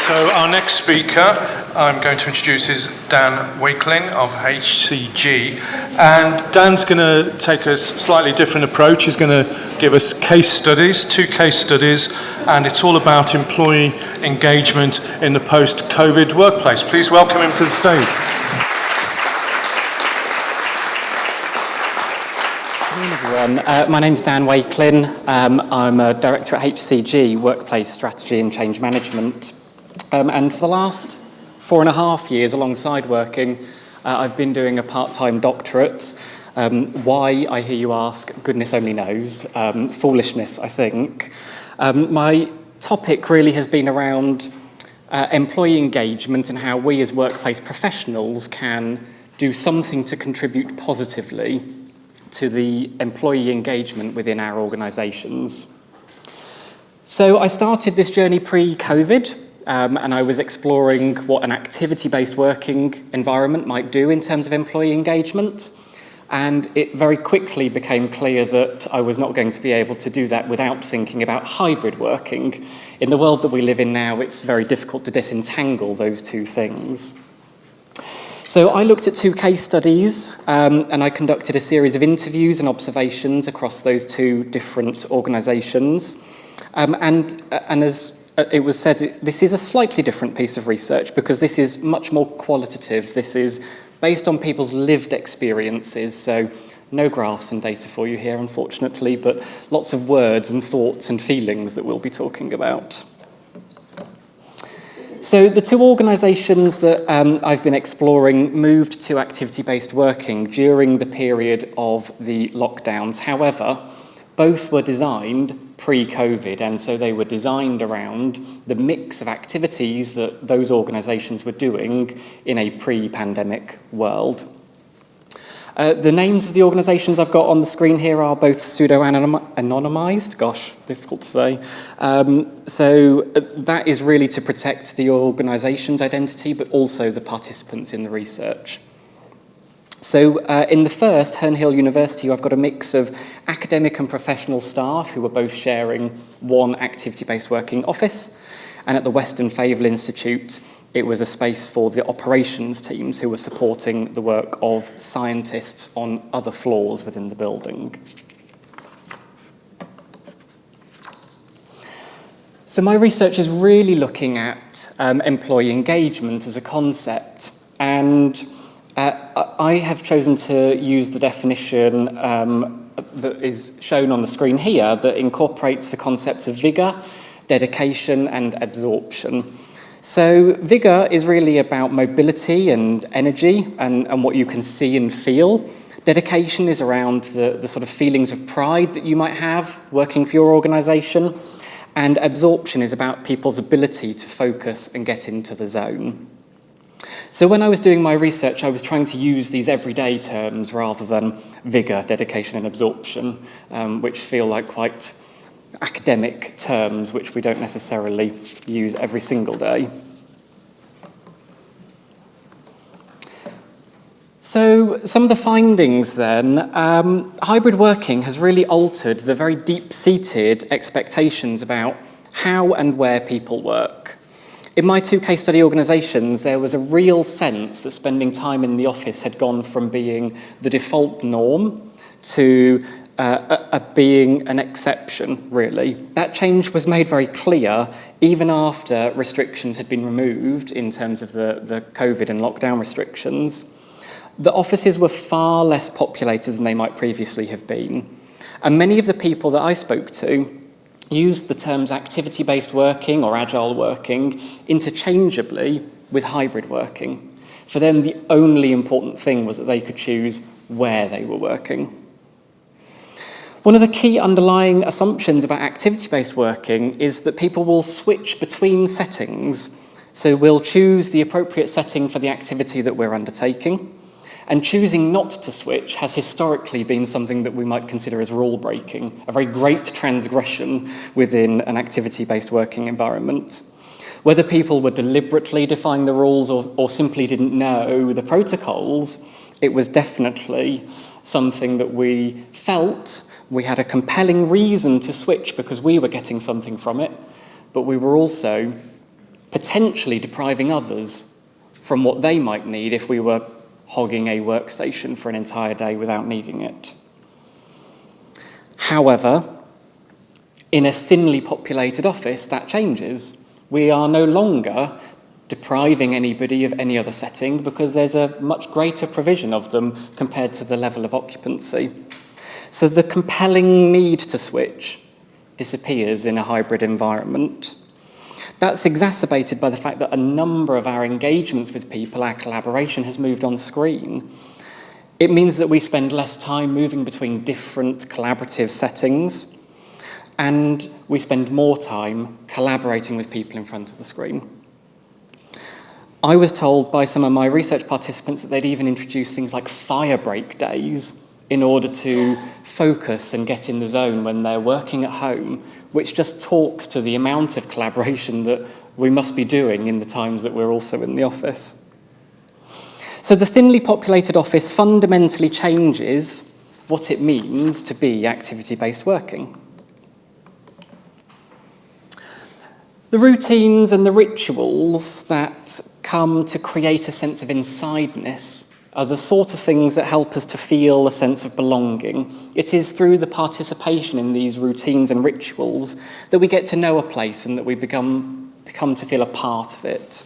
So our next speaker I'm going to introduce is Dan Wakelin of HCG, and Dan's going to take a slightly different approach. He's going to give us case studies, 2 case studies, and it's all about employee engagement in the post-COVID workplace. Please welcome him to the stage. My name's Dan Wakelin. I'm a director at HCG, Workplace Strategy and Change Management. And for the last 4.5 years, alongside working, I've been doing a part-time doctorate. Why, I hear you ask, goodness only knows. Foolishness, I think. My topic really has been around employee engagement and how we as workplace professionals can do something to contribute positively to the employee engagement within our organisations. So I started this journey pre-COVID, and I was exploring what an activity-based working environment might do in terms of employee engagement. And it very quickly became clear that I was not going to be able to do that without thinking about hybrid working. In the world that we live in now, it's very difficult to disentangle those two things. So I looked at 2 case studies, and I conducted a series of interviews and observations across those 2 different organisations. And as it was said, this is a slightly different piece of research because this is much more qualitative. This is based on people's lived experiences, so no graphs and data for you here, unfortunately, but lots of words and thoughts and feelings that we'll be talking about. So the 2 organisations that I've been exploring moved to activity-based working during the period of the lockdowns. However, both were designed pre-COVID, and so they were designed around the mix of activities that those organisations were doing in a pre-pandemic world. The names of the organisations I've got on the screen here are both pseudo-anonymised. Gosh, difficult to say. So that is really to protect the organisation's identity, but also the participants in the research. So in the first, Herne Hill University, I've got a mix of academic and professional staff who were both sharing one activity-based working office. And at the Western Fayval Institute, it was a space for the operations teams who were supporting the work of scientists on other floors within the building. So my research is really looking at employee engagement as a concept, and I have chosen to use the definition that is shown on the screen here that incorporates the concepts of vigour, dedication and absorption. So vigour is really about mobility and energy and what you can see and feel. Dedication is around the sort of feelings of pride that you might have working for your organisation. And absorption is about people's ability to focus and get into the zone. So when I was doing my research, I was trying to use these everyday terms rather than vigour, dedication and absorption, which feel like quite academic terms which we don't necessarily use every single day. So some of the findings then, hybrid working has really altered the very deep-seated expectations about how and where people work. In my 2 case study organisations, there was a real sense that spending time in the office had gone from being the default norm to being an exception, really. That change was made very clear even after restrictions had been removed in terms of the COVID and lockdown restrictions. The offices were far less populated than they might previously have been. And many of the people that I spoke to used the terms activity-based working or agile working interchangeably with hybrid working. For them, the only important thing was that they could choose where they were working. One of the key underlying assumptions about activity-based working is that people will switch between settings. So we'll choose the appropriate setting for the activity that we're undertaking. And choosing not to switch has historically been something that we might consider as rule-breaking, a very great transgression within an activity-based working environment. Whether people were deliberately defying the rules or simply didn't know the protocols, it was definitely something that we felt we had a compelling reason to switch because we were getting something from it, but we were also potentially depriving others from what they might need if we were hogging a workstation for an entire day without needing it. However, in a thinly populated office, that changes. We are no longer depriving anybody of any other setting because there's a much greater provision of them compared to the level of occupancy. So the compelling need to switch disappears in a hybrid environment. That's exacerbated by the fact that a number of our engagements with people, our collaboration, has moved on screen. It means that we spend less time moving between different collaborative settings, and we spend more time collaborating with people in front of the screen. I was told by some of my research participants that they'd even introduced things like fire break days in order to focus and get in the zone when they're working at home, which just talks to the amount of collaboration that we must be doing in the times that we're also in the office. So the thinly populated office fundamentally changes what it means to be activity-based working. The routines and the rituals that come to create a sense of insideness are the sort of things that help us to feel a sense of belonging. It is through the participation in these routines and rituals that we get to know a place and that we become to feel a part of it.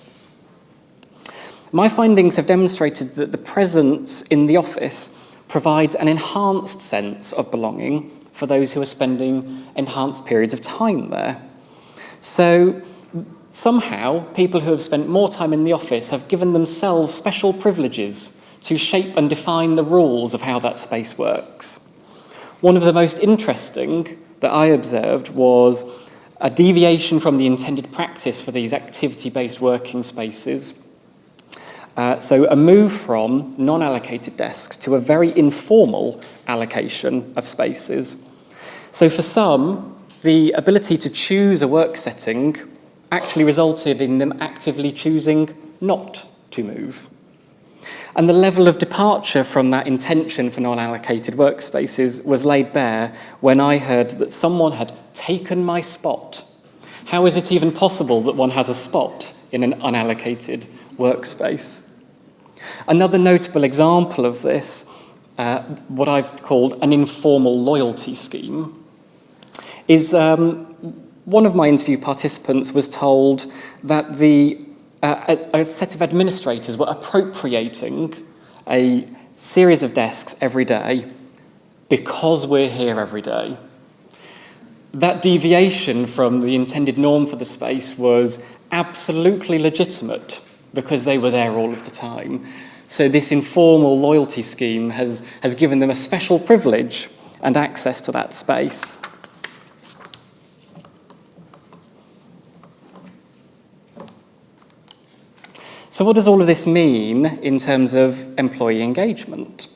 My findings have demonstrated that the presence in the office provides an enhanced sense of belonging for those who are spending enhanced periods of time there. So somehow, people who have spent more time in the office have given themselves special privileges to shape and define the rules of how that space works. One of the most interesting that I observed was a deviation from the intended practice for these activity-based working spaces. So a move from non-allocated desks to a very informal allocation of spaces. So for some, the ability to choose a work setting actually resulted in them actively choosing not to move. And the level of departure from that intention for non-allocated workspaces was laid bare when I heard that someone had taken my spot. How is it even possible that one has a spot in an unallocated workspace? Another notable example of this, what I've called an informal loyalty scheme, is one of my interview participants was told that a set of administrators were appropriating a series of desks every day because we're here every day. That deviation from the intended norm for the space was absolutely legitimate because they were there all of the time. So this informal loyalty scheme has given them a special privilege and access to that space. So what does all of this mean in terms of employee engagement?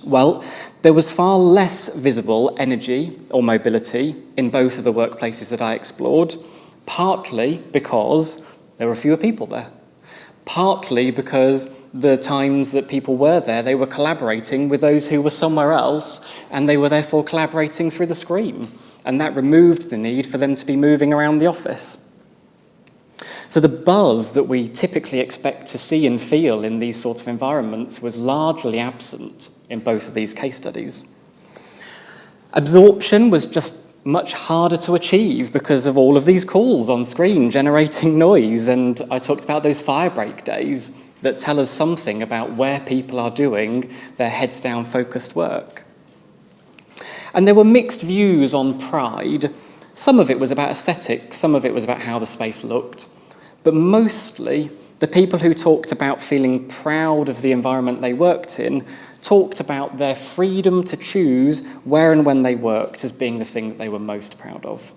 Well, there was far less visible energy or mobility in both of the workplaces that I explored, partly because there were fewer people there, partly because the times that people were there, they were collaborating with those who were somewhere else, and they were therefore collaborating through the screen, and that removed the need for them to be moving around the office. So the buzz that we typically expect to see and feel in these sorts of environments was largely absent in both of these case studies. Absorption was just much harder to achieve because of all of these calls on screen generating noise, and I talked about those fire break days that tell us something about where people are doing their heads down focused work. And there were mixed views on pride. Some of it was about aesthetics, some of it was about how the space looked. But mostly, the people who talked about feeling proud of the environment they worked in talked about their freedom to choose where and when they worked as being the thing that they were most proud of.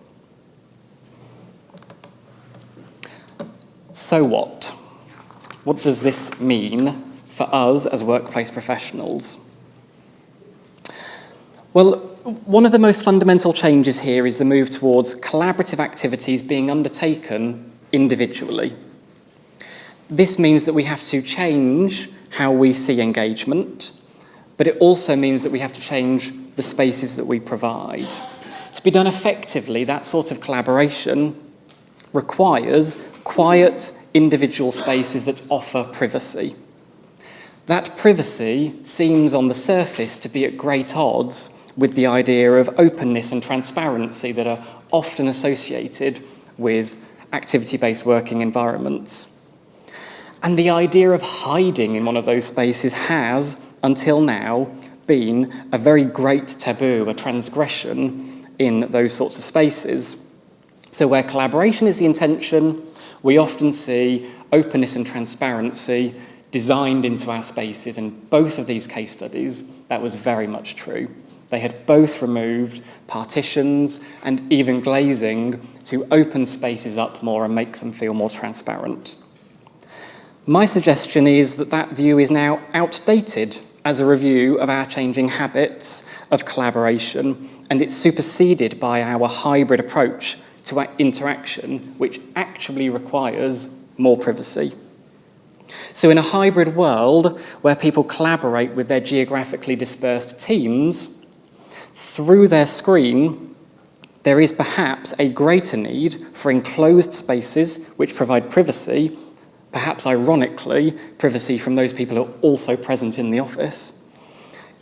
So what? What does this mean for us as workplace professionals? Well, one of the most fundamental changes here is the move towards collaborative activities being undertaken individually. This means that we have to change how we see engagement, but it also means that we have to change the spaces that we provide. To be done effectively, that sort of collaboration requires quiet, individual spaces that offer privacy. That privacy seems on the surface to be at great odds with the idea of openness and transparency that are often associated with activity-based working environments. And the idea of hiding in one of those spaces has, until now, been a very great taboo, a transgression in those sorts of spaces. So where collaboration is the intention, we often see openness and transparency designed into our spaces. And both of these case studies, that was very much true. They had both removed partitions and even glazing to open spaces up more and make them feel more transparent. My suggestion is that that view is now outdated as a review of our changing habits of collaboration, and it's superseded by our hybrid approach to our interaction, which actually requires more privacy. So in a hybrid world where people collaborate with their geographically dispersed teams, through their screen, there is perhaps a greater need for enclosed spaces which provide privacy, perhaps ironically, privacy from those people who are also present in the office,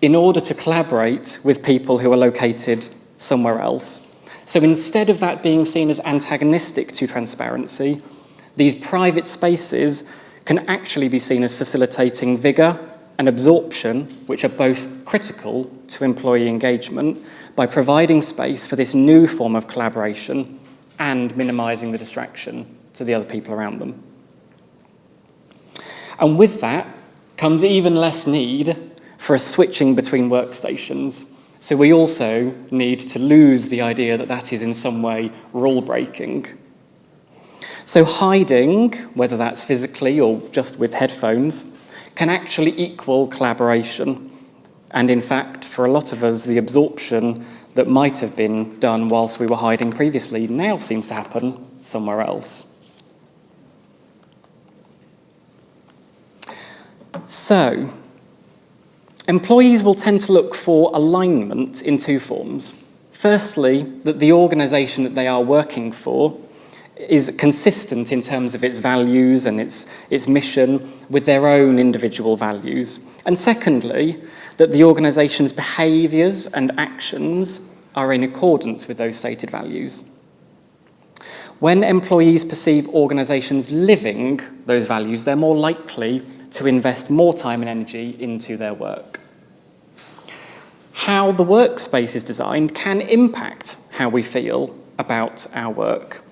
in order to collaborate with people who are located somewhere else. So instead of that being seen as antagonistic to transparency, these private spaces can actually be seen as facilitating vigour and absorption, which are both critical to employee engagement, by providing space for this new form of collaboration and minimising the distraction to the other people around them. And with that comes even less need for a switching between workstations. So we also need to lose the idea that that is in some way rule-breaking. So hiding, whether that's physically or just with headphones, can actually equal collaboration. And in fact, for a lot of us, the absorption that might have been done whilst we were hiding previously now seems to happen somewhere else. So, employees will tend to look for alignment in two forms. Firstly, that the organisation that they are working for is consistent in terms of its values and its mission with their own individual values. And secondly, that the organisation's behaviours and actions are in accordance with those stated values. When employees perceive organisations living those values, they're more likely to invest more time and energy into their work. How the workspace is designed can impact how we feel about our work.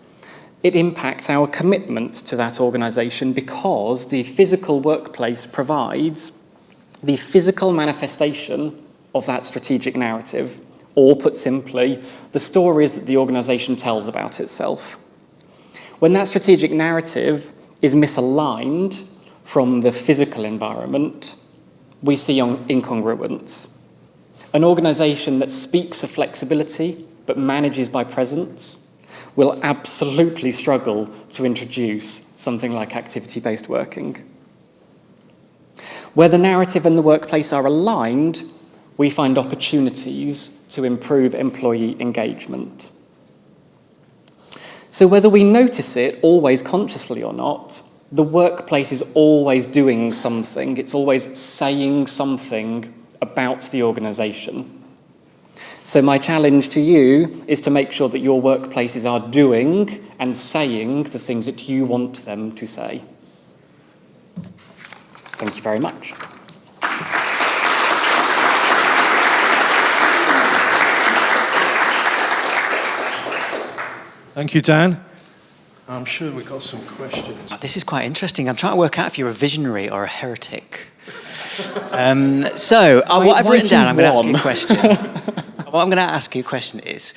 It impacts our commitment to that organisation because the physical workplace provides the physical manifestation of that strategic narrative, or put simply, the stories that the organisation tells about itself. When that strategic narrative is misaligned from the physical environment, we see incongruence. An organisation that speaks of flexibility but manages by presence will absolutely struggle to introduce something like activity-based working. Where the narrative and the workplace are aligned, we find opportunities to improve employee engagement. So whether we notice it always consciously or not, the workplace is always doing something. It's always saying something about the organisation. So my challenge to you is to make sure that your workplaces are doing and saying the things that you want them to say. Thank you very much. Thank you, Dan. I'm sure we've got some questions. This is quite interesting. I'm trying to work out if you're a visionary or a heretic. What I've written down, I'm going to ask you a question. What I'm going to ask you a question is,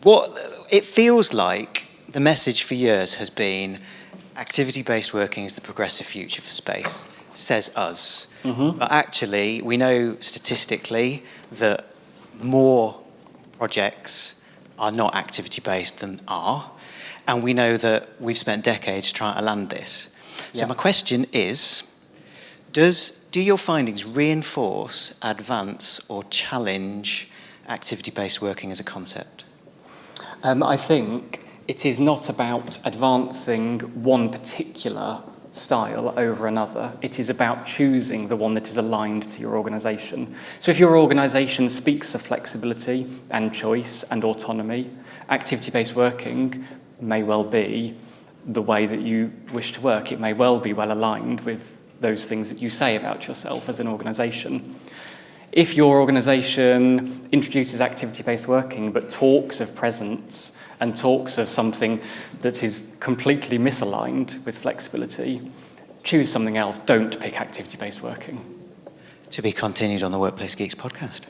what it feels like the message for years has been activity-based working is the progressive future for space, says us. Mm-hmm. But actually, we know statistically that more projects are not activity-based than are. And we know that we've spent decades trying to land this. So my question is, do your findings reinforce, advance, or challenge activity-based working as a concept? I think it is not about advancing one particular style over another. It is about choosing the one that is aligned to your organisation. So if your organisation speaks of flexibility and choice and autonomy, activity-based working may well be the way that you wish to work. It may well be well aligned with those things that you say about yourself as an organisation. If your organisation introduces activity-based working but talks of presence and talks of something that is completely misaligned with flexibility, choose something else. Don't pick activity-based working. To be continued on the Workplace Geeks podcast.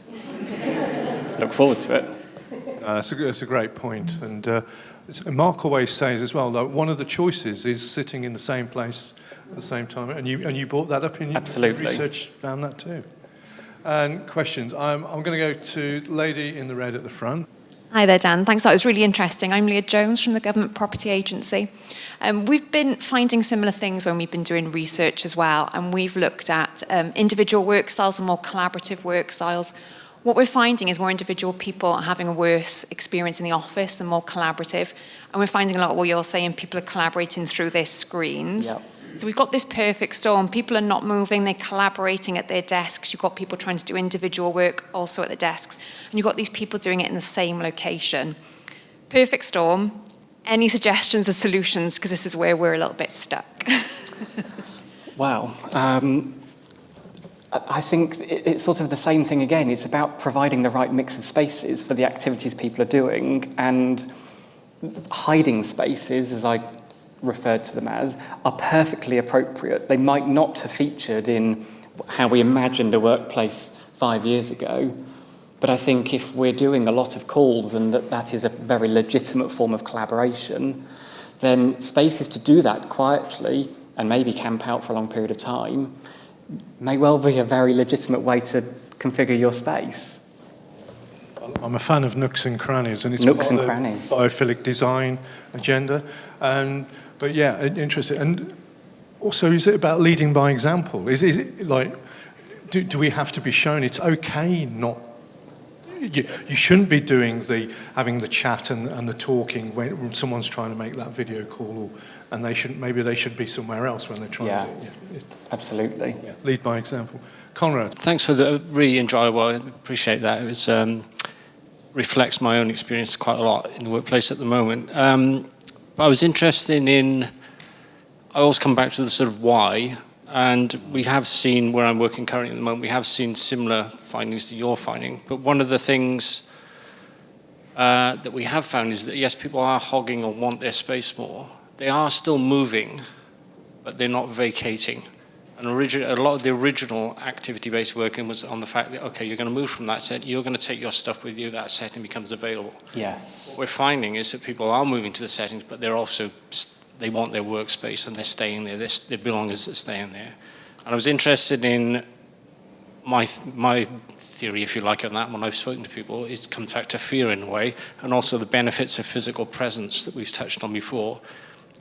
Look forward to it. That's a great point. And Mark always says as well, that one of the choices is sitting in the same place at the same time. And you brought that up in your Absolutely. research, found that too. And questions. I'm going to go to the lady in the red at the front. Hi there, Dan. Thanks. That was really interesting. I'm Leah Jones from the Government Property Agency. We've been finding similar things when we've been doing research as well, and we've looked at individual work styles and more collaborative work styles. What we're finding is more individual people are having a worse experience in the office than more collaborative, and we're finding a lot of what you're saying, people are collaborating through their screens. Yep. So we've got this perfect storm. People are not moving, they're collaborating at their desks. You've got people trying to do individual work also at the desks. And you've got these people doing it in the same location. Perfect storm. Any suggestions or solutions? Because this is where we're a little bit stuck. Wow. I think it's sort of the same thing again. It's about providing the right mix of spaces for the activities people are doing, and hiding spaces, as I referred to them as, are perfectly appropriate. They might not have featured in how we imagined a workplace 5 years ago, but I think if we're doing a lot of calls and that is a very legitimate form of collaboration, then spaces to do that quietly and maybe camp out for a long period of time may well be a very legitimate way to configure your space. I'm a fan of nooks and crannies, and it's Nooks part and of the crannies. biophilic design agenda. But yeah, interesting. And also, is it about leading by example? Is it like, do we have to be shown it's okay not? You shouldn't be doing having the chat and the talking when someone's trying to make that video call, and maybe they should be somewhere else when they're trying to do it. Absolutely. Yeah. Lead by example. Conrad. Thanks for the really enjoyable. I appreciate that. It was reflects my own experience quite a lot in the workplace at the moment. But I was interested in. I always come back to the sort of why, and we have seen where I'm working currently at the moment. We have seen similar findings that you're finding. But one of the things that we have found is that yes, people are hogging or want their space more. They are still moving, but they're not vacating. And a lot of the original activity-based working was on the fact that, okay, you're going to move from that set, you're going to take your stuff with you, that setting becomes available. Yes. What we're finding is that people are moving to the settings, but they're also, they want their workspace and they're staying there, their belongings are staying there. And I was interested in my theory, if you like, on that when I've spoken to people, is it comes back to fear in a way, and also the benefits of physical presence that we've touched on before.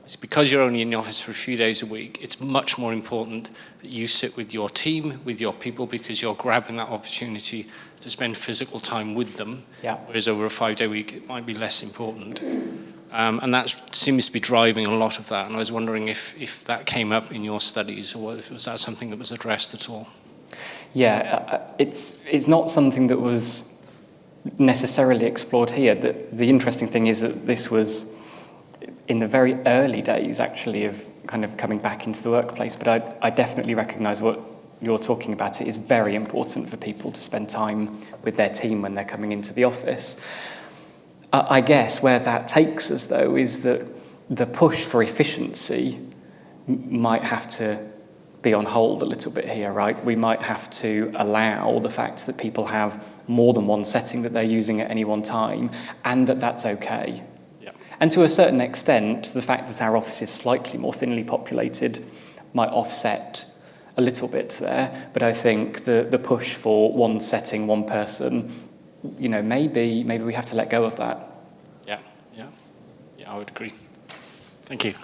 It's because you're only in the office for a few days a week, it's much more important that you sit with your team, with your people, because you're grabbing that opportunity to spend physical time with them. Yeah. Whereas over a 5-day week, it might be less important. And that seems to be driving a lot of that. And I was wondering if that came up in your studies, or was that something that was addressed at all? Yeah, it's not something that was necessarily explored here. The interesting thing is that this was in the very early days, actually, of kind of coming back into the workplace. But I definitely recognise what you're talking about. It is very important for people to spend time with their team when they're coming into the office. I guess where that takes us, though, is that the push for efficiency might have to be on hold a little bit here, right? We might have to allow the fact that people have more than one setting that they're using at any one time, and that's okay. Yeah. And to a certain extent, the fact that our office is slightly more thinly populated might offset a little bit there. But I think the push for one setting, one person, you know, maybe we have to let go of that. Yeah, I would agree. Thank you.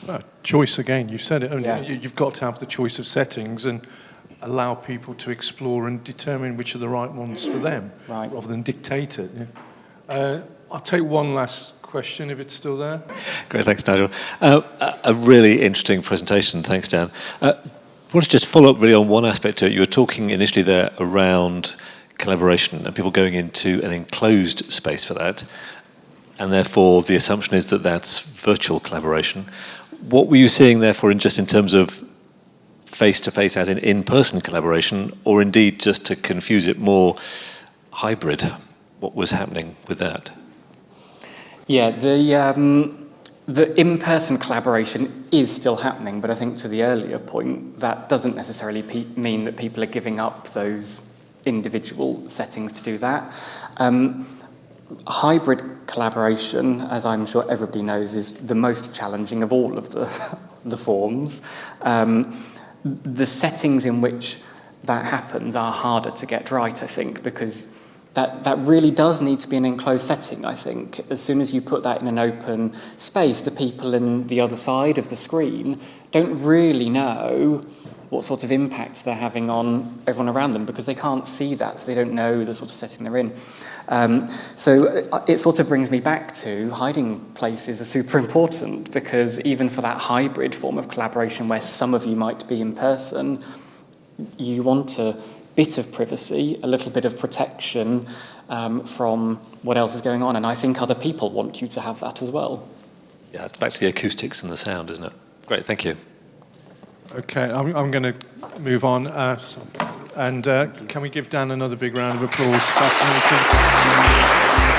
Choice again, you've said it, Yeah. you've got to have the choice of settings and allow people to explore and determine which are the right ones for them, Right. rather than dictate it. Yeah. I'll take one last question if it's still there. Great, thanks, Nigel. A really interesting presentation. Thanks, Dan. I want to just follow up really on one aspect to it. You were talking initially there around collaboration and people going into an enclosed space for that, and therefore the assumption is that that's virtual collaboration. What were you seeing therefore in terms of face-to-face as in-person collaboration, or indeed just to confuse it more, hybrid? What was happening with that? Yeah, the in-person collaboration is still happening, but I think to the earlier point, that doesn't necessarily mean that people are giving up those individual settings to do that. Hybrid collaboration, as I'm sure everybody knows, is the most challenging of all of the forms. The settings in which that happens are harder to get right, I think, because that really does need to be an enclosed setting, I think. As soon as you put that in an open space, the people in the other side of the screen don't really know what sort of impact they're having on everyone around them because they can't see that. They don't know the sort of setting they're in. So it sort of brings me back to hiding places are super important because even for that hybrid form of collaboration where some of you might be in person, you want a bit of privacy, a little bit of protection from what else is going on. And I think other people want you to have that as well. Yeah, it's back to the acoustics and the sound, isn't it? Great, thank you. Okay, I'm going to move on. And can we give Dan another big round of applause? Fascinating.